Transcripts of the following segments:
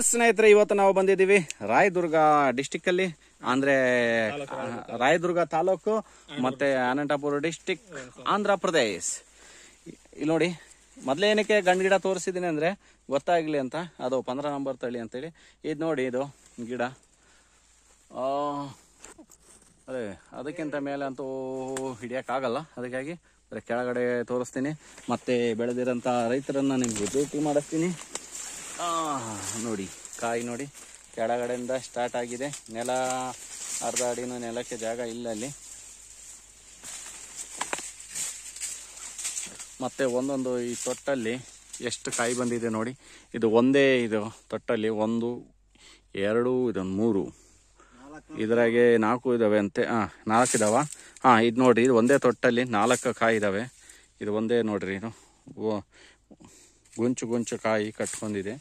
ಸ್ನೇಹಿತರೆ, ಇವತ್ತು ನಾವು ಬಂದಿದ್ದೀವಿ ರಾಯದುರ್ಗ ಡಿಸ್ಟಿಕ್ ಅಲ್ಲಿ, ಅಂದ್ರೆ ರಾಯದುರ್ಗ ತಾಲೂಕು ಮತ್ತೆ ಅನಂತಪುರ ಡಿಸ್ಟಿಕ್, ಆಂಧ್ರ ಪ್ರದೇಶ್. ಇಲ್ಲಿ ನೋಡಿ, ಮೊದಲೇ ಏನಕ್ಕೆ ಗಂಡು ಗಿಡ ತೋರಿಸಿದ್ದೀನಿ ಅಂದ್ರೆ ಗೊತ್ತಾಗ್ಲಿ ಅಂತ. ಅದು 15 ನಂಬರ್ ತಳಿ ಅಂತೇಳಿ. ಇದು ನೋಡಿ, ಇದು ಗಿಡ ಅದೇ ಅದಕ್ಕಿಂತ ಮೇಲೆ ಅಂತೂ ಹಿಡಿಯೋಕ್ಕಾಗಲ್ಲ. ಅದಕ್ಕಾಗಿ ಕೆಳಗಡೆ ತೋರಿಸ್ತೀನಿ, ಮತ್ತೆ ಬೆಳೆದಿರೋಂಥ ರೈತರನ್ನ ನಿಮ್ಗೆ ಭೇಟಿ ಮಾಡಿಸ್ತೀನಿ. ನೋಡಿ, ಕಾಯಿ ನೋಡಿ, ಕೆಳಗಡೆಯಿಂದ ಸ್ಟಾರ್ಟ್ ಆಗಿದೆ. ನೆಲ ಅರ್ಧ ಅಡಿನೂ ನೆಲಕ್ಕೆ ಜಾಗ ಇಲ್ಲ ಅಲ್ಲಿ. ಮತ್ತೆ ಒಂದೊಂದು ಈ ತೊಟ್ಟಲ್ಲಿ ಎಷ್ಟು ಕಾಯಿ ಬಂದಿದೆ ನೋಡಿ. ಇದು ಒಂದೇ, ಇದು ತೊಟ್ಟಲ್ಲಿ 1, 2, ಇದೊಂದು 3, ಇದ್ರಾಗೆ 4 ಇದಾವೆ ಅಂತೆ. 4 ಇದಾವ. ಇದು ನೋಡ್ರಿ, ಇದು ಒಂದೇ ತೊಟ್ಟಲ್ಲಿ 4 ಕಾಯಿ ಇದಾವೆ. ಇದು ಒಂದೇ ನೋಡ್ರಿ, ಇದು ಗುಂಚು ಗುಂಚು ಕಾಯಿ ಕಟ್ಕೊಂಡಿದೆ.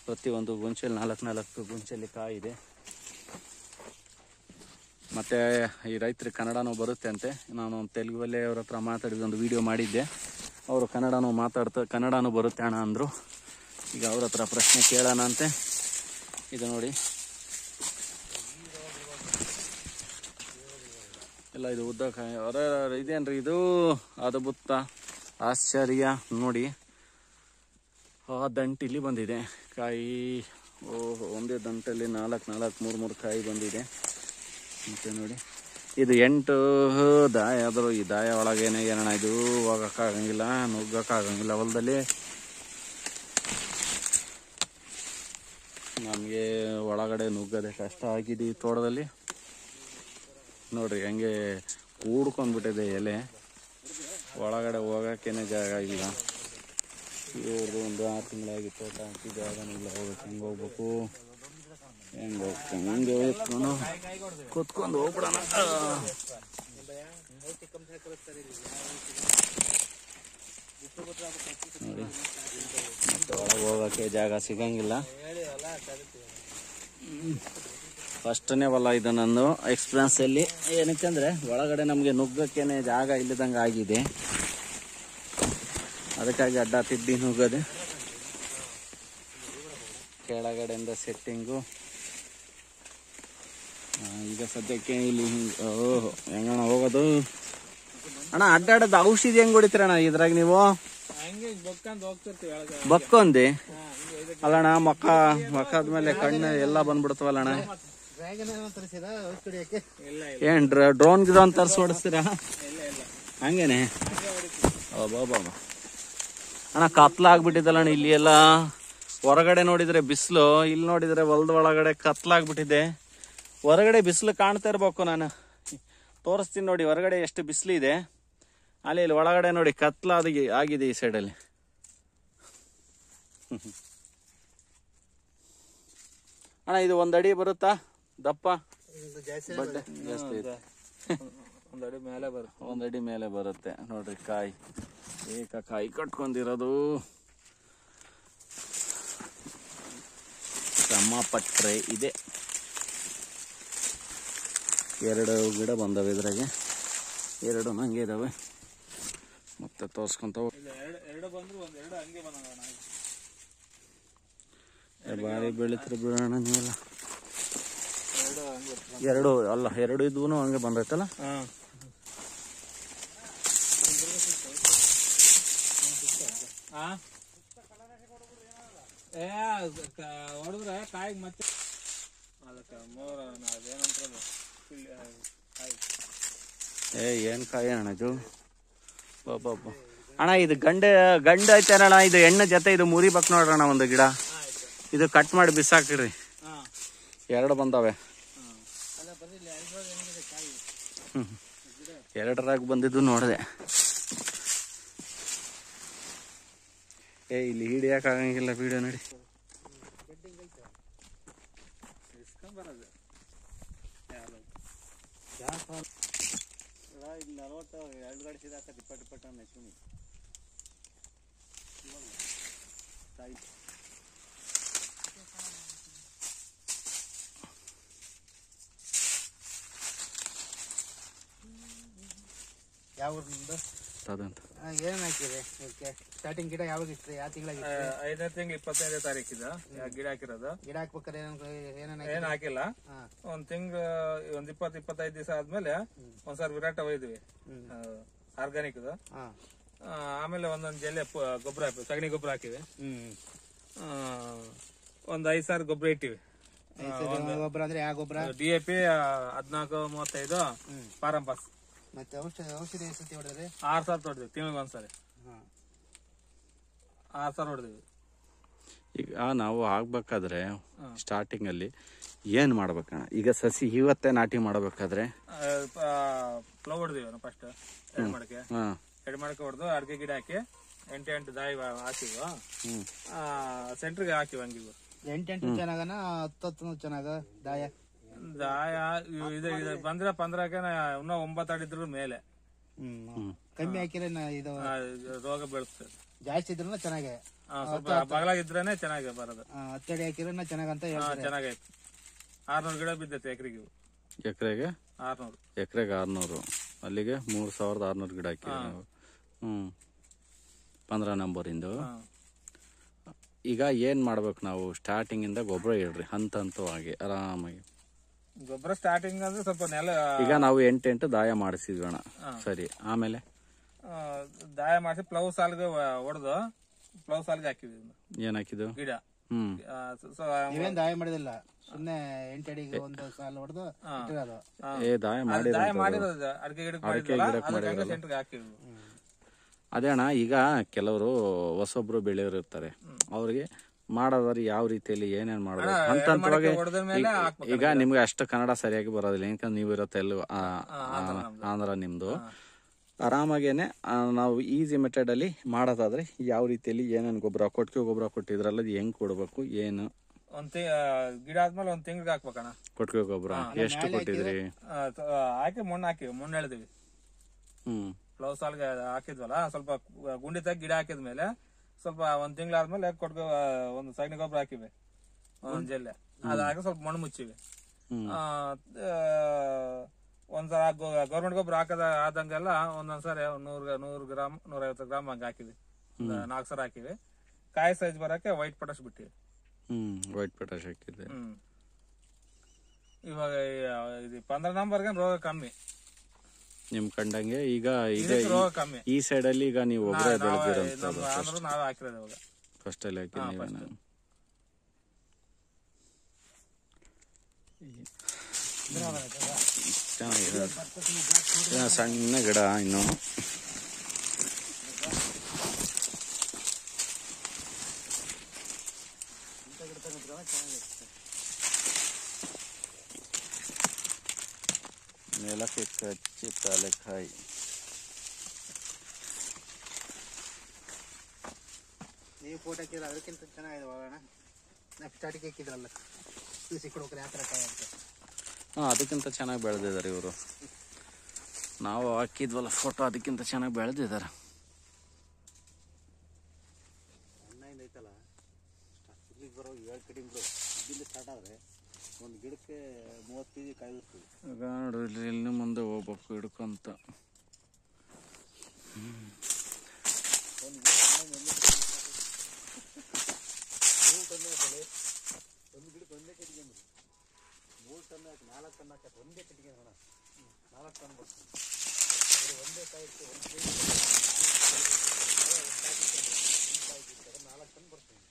ಪ್ರತಿಯೊಂದು ಗುಂಚಲ್ಲಿ 4 ಗುಂಚಲ್ಲಿ ಕಾಯಿ ಇದೆ. ಮತ್ತು ಈ ರೈತರಿಗೆ ಕನ್ನಡನೂ ಬರುತ್ತೆ ಅಂತೆ. ನಾನು ತೆಲುಗುವಲ್ಲೇ ಅವ್ರ ಹತ್ರ ಮಾತಾಡಿದ ಒಂದು ವಿಡಿಯೋ ಮಾಡಿದ್ದೆ. ಅವರು ಕನ್ನಡನೂ ಬರುತ್ತೆ ಅಣ್ಣ ಅಂದರು. ಈಗ ಅವ್ರ ಹತ್ರ ಪ್ರಶ್ನೆ ಕೇಳೋಣ ಅಂತೆ. ಇದು ನೋಡಿ, ಎಲ್ಲ ಇದು ಉದ್ದ ಕಾಯಿ. ಇದೇನ್ರಿ ಇದು? ಅದ್ಭುತ, ಆಶ್ಚರ್ಯ ನೋಡಿ. ದಂಟಿಲಿ ಬಂದಿದೆ ಕಾಯಿ. ಒಂದೇ ದಂಟಲ್ಲಿ 4 ಕಾಯಿ ಬಂದಿದೆ. ಮತ್ತೆ ನೋಡಿ, ಇದು 8 ದಾಯ. ಆದರೂ ಈ ದಾಯ ಒಳಗೇನೆ ಏನಣ್ಣ, ಇದು ಹೋಗೋಕ್ಕಾಗಂಗಿಲ್ಲ, ನುಗ್ಗೋಕ್ಕಾಗಂಗಿಲ್ಲ ಹೊಲದಲ್ಲಿ. ನಮಗೆ ಒಳಗಡೆ ನುಗ್ಗದೆ ಕಷ್ಟ ಆಗಿದೆ ಈ ತೋಟದಲ್ಲಿ. ನೋಡ್ರಿ ಹೆಂಗೆ ಕೂಡ್ಕೊಂಡ್ಬಿಟ್ಟಿದೆ ಎಲೆ. ಒಳಗಡೆ ಹೋಗೋಕ್ಕೇನೆ ಜಾಗ ಇಲ್ಲ. ಇವ್ರದ್ದು ಒಂದು 6 ತಿಂಗಳಾಗಿ ತೋಟ ಹಾಕಿ ಜಾಗನೂ ಇಲ್ಲ. ಹೋಗಕ್ಕೆ ಹೆಂಗೆ ಹೋಗ್ಬೇಕು, ಹೆಂಗೆ ಕೂತ್ಕೊಂಡು ಹೋಗ್ಬಿಡೋಣ. ನೋಡಿ, ಮತ್ತೆ ಒಳಗೆ ಹೋಗೋಕ್ಕೆ ಜಾಗ ಸಿಗಂಗಿಲ್ಲ. ಫಸ್ಟನೇ ಹೊಲ ಇದು ನಂದು ಎಕ್ಸ್ಪೀರಿಯನ್ಸಲ್ಲಿ. ಏನಕ್ಕಂದ್ರೆ ಒಳಗಡೆ ನಮಗೆ ನುಗ್ಗಕ್ಕೇನೆ ಜಾಗ ಇಲ್ಲದಂಗೆ ಆಗಿದೆ. ಅದಕ್ಕಾಗಿ ಅಡ್ಡ ತಿಡ್ಡಿ ನುಗ್ಗದೆ. ಕೆಳಗಡೆಯಿಂದ ಸೆಟ್ಟಿಂಗು. ಈಗ ಸದ್ಯಕ್ಕೆ ಇಲ್ಲಿ ಹೆಂಗಣ್ಣ ಹೋಗೋದು? ಅಣ್ಣ ಅಡ್ಡಾಡೋದು ಔಷಧಿ ಹೆಂಗ್ ಹೊಡಿತೀರಣ್ಣ ಇದ್ರಾಗ ನೀವು? ಬಕ್ಕೊಂದಿ ಅಲ್ಲಣ್ಣ, ಮಕ್ಕದ ಮೇಲೆ ಕಣ್ಣು ಎಲ್ಲ ಬಂದ್ಬಿಡ್ತವಲ್ಲಣ್ಣ. ಏನ್ ಡ್ರೋನ್ ಗಿಡೋನ್ ತರ್ಸಿ ಹೊಡಿಸ್ತೀರಾ? ಹಂಗೇನೆ ಬಾಬಾ ಅಣ್ಣ, ಕತ್ಲಾಗ್ಬಿಟ್ಟಿದ್ದಲ್ಲಣ್ಣ ಇಲ್ಲಿ ಎಲ್ಲ. ಹೊರಗಡೆ ನೋಡಿದ್ರೆ ಬಿಸಿಲು, ಇಲ್ಲಿ ನೋಡಿದ್ರೆ ಹೊಲದ ಒಳಗಡೆ ಕತ್ಲಾಗ್ಬಿಟ್ಟಿದೆ. ಹೊರಗಡೆ ಬಿಸಿಲು ಕಾಣ್ತಾ ಇರ್ಬೇಕು. ನಾನು ತೋರಿಸ್ತೀನಿ ನೋಡಿ, ಹೊರಗಡೆ ಎಷ್ಟು ಬಿಸಿಲು ಇದೆ. ಅಲ್ಲಿ ಇಲ್ಲಿ ಒಳಗಡೆ ನೋಡಿ ಕತ್ಲಾಗಿ ಆಗಿದೆ ಈ ಸೈಡಲ್ಲಿ. ಅಣ್ಣ ಇದು 1 ಅಡಿ ಬರುತ್ತಾ ದಪ್ಪ? ಬಡ್ಡೆ ಜಾಸ್ತಿ ಇದೆ. 1 ಅಡಿ ಮೇಲೆ ಬರುತ್ತೆ. 1 ಅಡಿ ಮೇಲೆ ಬರುತ್ತೆ ನೋಡ್ರಿ. ಕಾಯಿ ಕಾಯಿ ಕಟ್ಕೊಂಡಿರೋದು. ಶ್ರಮ ಪಟ್ರೆ ಇದೆ. 2 ಗಿಡ ಬಂದವೆ ಇದ್ರಾಗೆ, 2 ಹಂಗೆ ಇದಾವೆ. ಮತ್ತೆ ತೋರ್ಸ್ಕೊಂತ ಬಾರಿ ಬೆಳಿತಾರೆ ಬಿಡೋಣ ನೀವೆಲ್ಲ. 2 ಅಲ್ಲ, 2 ಇದ್ವು ಹಂಗೆ ಬಂದೈತಲ್ಲ. ಹೊಡೆದ್ರೆ ಕಾಯಿಗೆ ಮತ್ತೆ ಏನ್ ಕಾಯಿ ಅಣ್ಣ ಇದು? ಅಣ್ಣ ಇದು ಗಂಡು ಐತೆ ಅಣ್ಣ. ಇದು ಹೆಣ್ಣು ಜೊತೆ ಇದು ಮುರಿಬೇಕು ನೋಡ್ರಣ್ಣ ಒಂದು ಗಿಡ. ಇದು ಕಟ್ ಮಾಡಿ ಬಿಸಾಕ್ರಿ. 2 ಬಂದವೆ. 2ರಾಗ ಬಂದಿದ್ದು ನೋಡಿದೆ. ಇಲ್ಲಿ ಹಿಡಿಯಕ್ಕಾಗಂಗಿಲ್ಲ. ವಿಡಿಯೋ ನೋಡಿ. ಇಲ್ಲಿ 42 ಗಾಡಿ ಸೀದಾ ಡಿಪ್ಪಟ್ ನೆಚ್ಚಿನಿ ಯಾವ ಊರಿಂದ? ಅದಂತ ಏನೇನು ಹಾಕಿರಿ ಇದಕ್ಕೆ? ಸ್ಟಾರ್ಟಿಂಗ್ ಗಿಡ ಯಾವಾಗ ಇಟ್ರಿ? ಯಾವ ತಿಂಗಳಾಗಿತ್ತು? 5ನೇ ತಿಂಗಳು 25ನೇ ತಾರೀಕಿದ ಗಿಡ ಹಾಕಿರೋದು. ಗಿಡ ಹಾಕ್ಬೇಕಾದ್ರೆ ಏನೇನು ಏನ್ ಹಾಕಿಲ್ಲ. ಒಂದ್ ತಿಂಗಳು 20-25 ದಿವಸ ಆದ್ಮೇಲೆ ಒಂದ್ಸಾರಿ ವಿರಾಟ ಒಯ್ದ್ವಿ ಆರ್ಗಾನಿಕ್. ಆಮೇಲೆ ಒಂದೊಂದ್ ಜಲ್ಲೆ ಗೊಬ್ಬರ ಹಾಕಿ, ಸಗಣಿ ಗೊಬ್ಬರ ಹಾಕಿವಿ. ಒಂದ್ 5 ಸಾರಿ ಗೊಬ್ಬರ ಇಟ್ಟಿವಿ. ಗೊಬ್ಬರ ಅಂದ್ರೆ ಯಾವ ಗೊಬ್ಬರ? DAP 14-35 ಪಾರಂಪಾಸ್. ಮತ್ತೆ ಔಷಧಿ ಸತಿ ಹೊಡೆದ್ರಿ? 6 ಸಾರಿ ಹೊಡೆದ್ವಿ, ತಿಂಗಳಿಗೆ ಒಂದ್ಸರಿ 6 ಸಾರಿ ಹೊಡೆದಿವಿ. ಈಗ ನಾವು ಆಗ್ಬೇಕಾದ್ರೆ ಸ್ಟಾರ್ಟಿಂಗ್ ಅಲ್ಲಿ ಏನ್ ಮಾಡ್ಬೇಕಣ್ಣ? ಈಗ ಸಸಿ ಇವತ್ತೇ ನಾಟಿ ಮಾಡ್ಬೇಕಾದ್ರೆ ಪ್ಲವ್ ಹೊಡೆದಿವಿ ಫಸ್ಟ್. ಎಡ್ ಮಾಡಕ್ಕೆ ಹೊಡೆದು ಅಡಿಕೆ ಗಿಡ ಹಾಕಿ 8 ದಾಯಿ ಹಾಕಿದ್ವು. ಸೆಂಟ್ರಿಗೆ ಹಾಕಿವಿ. ಹಂಗಿವು 8 ಚೆನ್ನಾಗನ 10 ಚೆನ್ನಾಗ? ದಾಯ ಇದು ಬಂದ್ರೆ 15ಕ್ಕೆ ಇನ್ನೂ 9 ಅಡಿದ್ರು ಮೇಲೆ. ಕಮ್ಮಿ ಹಾಕಿದ್ರೆ ಇದು ರೋಗ ಬೀಳುತ್ತೆ. ಜಾಸ್ತಿ ಇದ್ರೂ ಚೆನ್ನಾಗೆ, ಸ್ವಲ್ಪ ಬಗಲಾಗಿದ್ರೇನೆ ಚೆನ್ನಾಗಿ ಬರೋದು. 10 ಅಡಿ ಹಾಕಿದ್ರೆ ಚೆನ್ನಾಗಂತ ಚೆನ್ನಾಗೈತೆ. 600 ಗಿಡ ಬಿದ್ದೈತೆ ಎಕರೆಗೆ. ಎಕರೆಗೆ 600. ಎಕರೆಗೆ 600. ಅಲ್ಲಿಗೆ 3600 ಗಿಡ ಹಾಕಿ ನಾವು. 15 ನಂಬರಿಂದು. ಈಗ ಏನ್ ಮಾಡ್ಬೇಕು ನಾವು? ಸ್ಟಾರ್ಟಿಂಗ್ ಇಂದ ಗೊಬ್ಬರ ಇಡ್ರಿ ಹಂತ ಹಂತವಾಗಿ ಆರಾಮಾಗಿ. ಗೊಬ್ಬರ ಸ್ಟಾರ್ಟಿಂಗ್ ಅಂದ್ರೆ ಸ್ವಲ್ಪ ನೆಲ. ಈಗ ನಾವು 8 ದಾಯ ಮಾಡಿಸಿದ್ವಿ ಅಣ್ಣ. ಸರಿ, ಆಮೇಲೆ ದಾಯ ಮಾಡಿಸಿ ಪ್ಲವ್ ಸಾಲ್ಗೆ ಹೊಡೆದು ಪ್ಲವ್ ಸಾಲ್ಗೆ ಹಾಕಿದ್ವಿ. ಏನ್ ಹಾಕಿದ್ದು? ಗಿಡ. ನೀವೇನ್ ದಾಯ ಮಾಡಿದಿಲ್ಲ, ಸುಮ್ನೆ 8 ಅಡಿಗೆ ಒಂದು ಸಾಲ ಹೊಡೆದು ದಾಯ ಮಾಡಿರೋದು ಅಡಿಕೆ ಗಿಡಕ್ಕೆ ಸೆಂಟ್ರಿಗೆ ಹಾಕಿದ್ವಿ. ಅದೇ ಅಣ್ಣ, ಈಗ ಕೆಲವರು ಹೊಸೊಬ್ರು ಬೆಳೆಯೋರು ಇರ್ತಾರೆ, ಅವ್ರಿಗೆ ಮಾಡೋದಾದ್ರೆ ಯಾವ ರೀತಿಯಲ್ಲಿ ಏನೇನ್ ಮಾಡ್ಬೇಕು ಹಂತ ಹಂತವಾಗಿ. ಈಗ ನಿಮ್ಗೆ ಅಷ್ಟು ಕನ್ನಡ ಸರಿಯಾಗಿ ಬರೋದಿಲ್ಲ, ಯಾಕಂದ್ರೆ ನೀವು ಇರೋ ತೆಲುಗು ಆಂಧ್ರ ನಿಮ್ದು. ಆರಾಮಾಗೇನೆ ನಾವು ಈಸಿ ಮೆಥಡ್ ಅಲ್ಲಿ ಮಾಡೋದಾದ್ರೆ ಯಾವ ರೀತಿಯಲ್ಲಿ ಏನೇನು ಗೊಬ್ಬರ, ಕೊಟ್ಟಿಗೆ ಗೊಬ್ಬರ ಕೊಟ್ಟಿದ್ರಲ್ಲ, ಅದು ಹೆಂಗ್ ಕೊಡ್ಬೇಕು ಏನು? ಗಿಡ ಆದ್ಮೇಲೆ 1 ತಿಂಗಳಿಗೆ ಹಾಕ್ಬೇಕಣ್ಣ ಕೊಟ್ಟಿಗೆ ಗೊಬ್ಬರ. ಎಷ್ಟು ಕೊಟ್ಟಿದ್ರಿ? ಹಾಕಿ ಮಣ್ಣು ಎಳ್ದಿವಿ. ಪ್ಲವ್ ಸಾಲ್ಗೆ ಹಾಕಿದ್ವಲ್ಲ, ಸ್ವಲ್ಪ ಗುಂಡಿ ತೆಗಿ ಗಿಡ ಹಾಕಿದ್ಮೇಲೆ ಸ್ವಲ್ಪ 1 ತಿಂಗಳಾದ್ಮೇಲೆ ಕೊಟ್ಟಿಗೆ ಒಂದು ಸಗಣಿ ಗೊಬ್ಬರ ಹಾಕಿವಿ, ಒಂದ್ ಜಲ್ಲೆ. ಅದಾಗಿ ಸ್ವಲ್ಪ ಮಣ್ಣು ಮುಚ್ಚಿವಿ. ಒಂದ್ಸಲ ಗೌರ್ಮೆಂಟ್ ಗೊಬ್ಬರ ಆದಂಗೆಲ್ಲ ಒಂದೊಂದ್ಸರಿ 100 ಗ್ರಾಮ್ 150 ಗ್ರಾಮ್ ಹಂಗ ಹಾಕಿವಿ. 4 ಸಲ ಹಾಕಿವಿ. ಕಾಯಿ ಸೈಜ್ ಬರಕ್ಕೆ ವೈಟ್ ಪೊಟಾಶ್ ಬಿಟ್ಟಿವಿ. ವೈಟ್ ಪೊಟಾಶ್ ಹಾಕಿದ್ದೆ. ಇವಾಗ 15 ನಂಬರ್ಗೆ ರೋಗ ಕಮ್ಮಿ ನಿಮ್ ಕಂಡಂಗೆ. ಈಗ ರೋಗ ಕಮ್ಮಿ ಈ ಸೈಡ್ ಅಲ್ಲಿ ಈಗ ನೀವು ಒಬ್ಬರೇ ಬೆಳೆದಿರೋ ನಾವೇ ಹಾಕಿರೋದು ಇವಾಗ ಫಸ್ಟ್ ಅಲ್ಲಿ ಹಾಕಿ ಚೆನ್ನಾಗಿದೆ. ಸಣ್ಣ ಗಿಡ ಇನ್ನು ನೆಲಕ್ಕೆ ಕಚ್ಚಿ ತಲೆಕಾಯಿ. ನೀವು ಫೋಟೋ ಹಾಕಿದ್ರೆ ಅದಕ್ಕಿಂತ ಚೆನ್ನಾಗಿದೆ ಹೋಗೋಣ. ಸ್ಟಾರ್ಟಿಂಗ್ ಹಾಕಿದ್ರಲ್ಲ ಸಿಕ್ಕೊಡ್ಬೇಕ್ರೆ ಯಾವ ಥರ ಕಾಯಿ ಅಂತ. ಅದಕ್ಕಿಂತ ಚೆನ್ನಾಗಿ ಬೆಳೆದಿದ್ದಾರೆ ಇವರು. ನಾವು ಹಾಕಿದ್ವಲ್ಲ ಫೋಟೋ, ಅದಕ್ಕಿಂತ ಚೆನ್ನಾಗಿ ಬೆಳೆದಿದ್ದಾರೆ. ಅಣ್ಣಿಂದ ಐತಲ್ಲ ಇಲ್ಲಿಗೆ ಬರೋ 7 ಕಟಿಂಗ್ ಇಲ್ಲಿ ಸ್ಟಾರ್ಟ್ ಆದರೆ ಒಂದು ಗಿಡಕ್ಕೆ 30 kg ಕಾಯಿ ಇರ್ತದೆ. ಈಗ ನೋಡ್ರಿ, ಇಲ್ಲಿ ಮುಂದೆ ಹೋಗ್ಬೇಕು ಹಿಡ್ಕೊಂತ. ಒಂದು ಗಿಡಕ್ಕೆ ಒಂದೇ ಕಟ್ಟಿಗೆ 3 ಟನ್ 4 ಟನ್ ಹಾಕತ್ತೆ. ಒಂದೇ ಕಟ್ಟಿಗೆ ನೋಡ 4 ಟನ್ ಬರ್ತದೆ. ಒಂದೇ ಕಾಯಿ 1 kg 4 ಟನ್ ಬರ್ತದೆ.